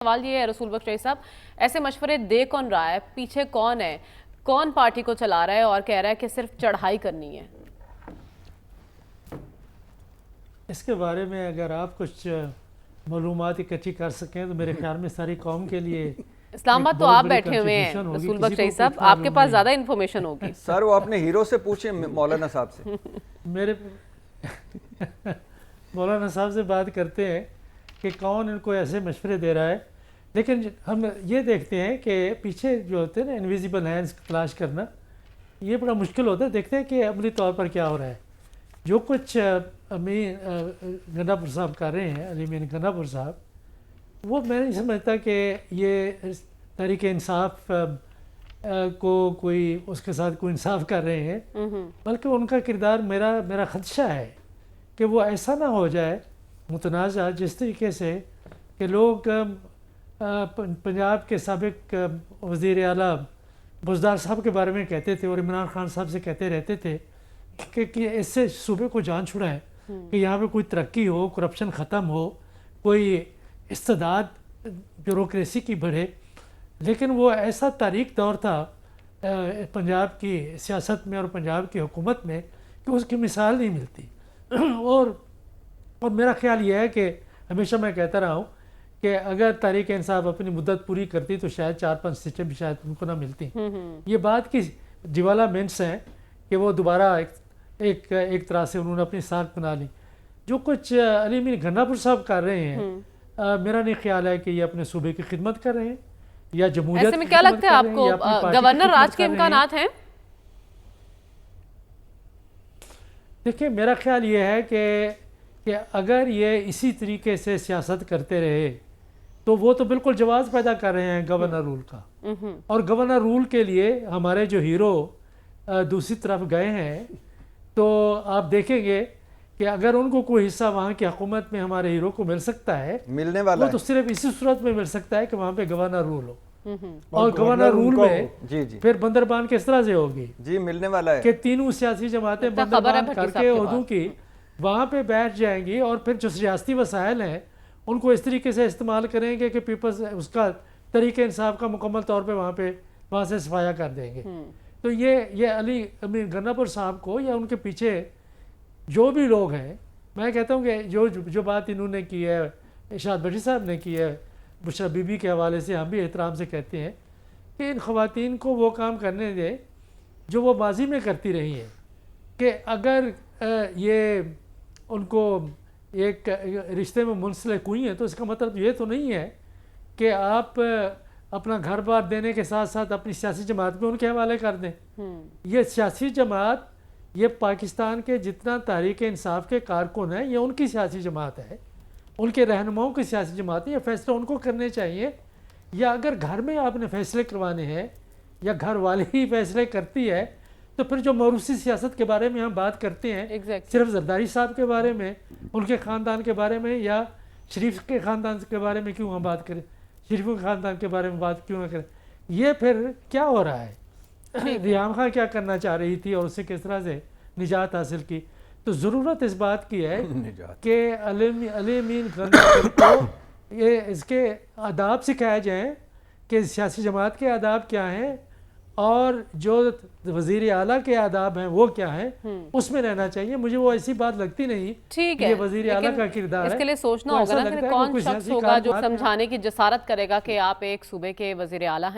سوال یہ ہے رسول بخش صاحب، ایسے مشورے دے کون رہا ہے؟ پیچھے کون ہے؟ کون پارٹی کو چلا رہا ہے اور کہہ رہا ہے کہ صرف چڑھائی کرنی ہے؟ اس کے بارے میں اگر آپ کچھ معلومات اکٹھی کر سکیں تو میرے خیال میں ساری قوم کے لیے اسلام آباد تو آپ بیٹھے ہوئے ہیں رسول بخش صاحب، آپ کے پاس زیادہ انفارمیشن ہوگی۔ سر وہ اپنے ہیرو سے پوچھیں، مولانا صاحب سے۔ میرے مولانا صاحب سے بات کرتے ہیں کہ کون ان کو ایسے مشورے دے رہا ہے، لیکن ہم یہ دیکھتے ہیں کہ پیچھے جو ہوتے ہیں نا انویزیبل ہینڈز تلاش کرنا، یہ بڑا مشکل ہوتا ہے۔ دیکھتے ہیں کہ عملی طور پر کیا ہو رہا ہے۔ جو کچھ امین گنڈا پور صاحب کر رہے ہیں، علی امین گنڈا پور صاحب، وہ میں نہیں سمجھتا کہ یہ تحریک انصاف کو کوئی اس کے ساتھ کوئی انصاف کر رہے ہیں، بلکہ ان کا کردار میرا خدشہ ہے کہ وہ ایسا نہ ہو جائے متنازع، جس طریقے سے کہ لوگ پنجاب کے سابق وزیر اعلیٰ بزدار صاحب کے بارے میں کہتے تھے اور عمران خان صاحب سے کہتے رہتے تھے کہ اس سے صوبے کو جان چھڑائیں، کہ یہاں پہ کوئی ترقی ہو، کرپشن ختم ہو، کوئی استعداد بیوروکریسی کی بڑھے۔ لیکن وہ ایسا تاریک دور تھا پنجاب کی سیاست میں اور پنجاب کی حکومت میں کہ اس کی مثال نہیں ملتی۔ اور میرا خیال یہ ہے کہ ہمیشہ میں کہتا رہا ہوں کہ اگر تحریک انصاف اپنی مدت پوری کرتی تو شاید 4-5 سیٹیں بھی شاید ان کو نہ ملتی۔ یہ بات کی ڈیولپمنٹس ہیں کہ وہ دوبارہ ایک طرح سے انہوں نے اپنی ساکھ بنا لی۔ جو کچھ علی امین گنڈا پور صاحب کر رہے ہیں، میرا نہیں خیال ہے کہ یہ اپنے صوبے کی خدمت کر رہے ہیں یا جمہوریت ایسے میں کیا لگتا ہے آپ کو گورنر راج کے امکانات ہیں؟ دیکھیں میرا خیال یہ ہے کہ اگر یہ اسی طریقے سے سیاست کرتے رہے تو وہ تو بالکل جواز پیدا کر رہے ہیں گورنر رول کا، اور گورنر رول کے لیے ہمارے جو ہیرو دوسری طرف گئے ہیں تو آپ دیکھیں گے کہ اگر ان کو کوئی حصہ وہاں کی حکومت میں ہمارے ہیرو کو مل سکتا ہے، ملنے والا وہ تو صرف اسی صورت میں مل سکتا ہے کہ وہاں پہ گورنر رول ہو، اور گورنر رول میں پھر بندربان کس طرح سے ہوگی؟ جی ملنے والا ہے کہ تینوں سیاسی جماعتیں بندربان کر کے اردو کی وہاں پہ بیٹھ جائیں گی، اور پھر جو ریاستی وسائل ہیں ان کو اس طریقے سے استعمال کریں گے کہ پیپلز اس کا طریق انصاف کا مکمل طور پہ وہاں سے صفایا کر دیں گے۔ تو یہ علی امین گنڈا پور صاحب کو یا ان کے پیچھے جو بھی لوگ ہیں، میں کہتا ہوں کہ جو بات انہوں نے کی ہے، ارشاد بٹی صاحب نے کی ہے، بشرا بی بی کے حوالے سے ہم بھی احترام سے کہتے ہیں کہ ان خواتین کو وہ کام کرنے دیں جو وہ ماضی میں کرتی رہی ہیں۔ کہ اگر یہ ان کو ایک رشتے میں منسلک ہوئی ہیں تو اس کا مطلب یہ تو نہیں ہے کہ آپ اپنا گھر بار دینے کے ساتھ ساتھ اپنی سیاسی جماعت میں ان کے حوالے کر دیں۔ یہ سیاسی جماعت، یہ پاکستان کے جتنا تحریک انصاف کے کارکن ہیں، یہ ان کی سیاسی جماعت ہے، ان کے رہنماؤں کی سیاسی جماعت ہے۔ یہ فیصلہ ان کو کرنے چاہیے، یا اگر گھر میں آپ نے فیصلے کروانے ہیں یا گھر والے ہی فیصلے کرتی ہے تو پھر جو موروثی سیاست کے بارے میں ہم بات کرتے ہیں، صرف زرداری صاحب کے بارے میں، ان کے خاندان کے بارے میں، یا شریف کے خاندان کے بارے میں کیوں ہم بات کریں، شریفوں کے خاندان کے بارے میں بات کیوں نہ کریں؟ یہ پھر کیا ہو رہا ہے؟ ریحام خان کیا کرنا چاہ رہی تھی اور اسے کس طرح سے نجات حاصل کی؟ تو ضرورت اس بات کی ہے کہ علی امین گنڈا پور کو یہ اس کے آداب سکھائے جائیں کہ سیاسی جماعت کے آداب کیا ہیں اور جو وزیر اعلیٰ کے آداب ہیں وہ کیا ہیں، اس میں رہنا چاہیے۔ مجھے وہ ایسی بات لگتی نہیں کہ یہ وزیر اعلیٰ کا کردار ہے۔ اس کے لیے سوچنا ہوگا نا کہ کون شخص ہوگا جو سمجھانے کی جسارت کرے گا کہ آپ ایک صوبے کے وزیر اعلیٰ ہیں۔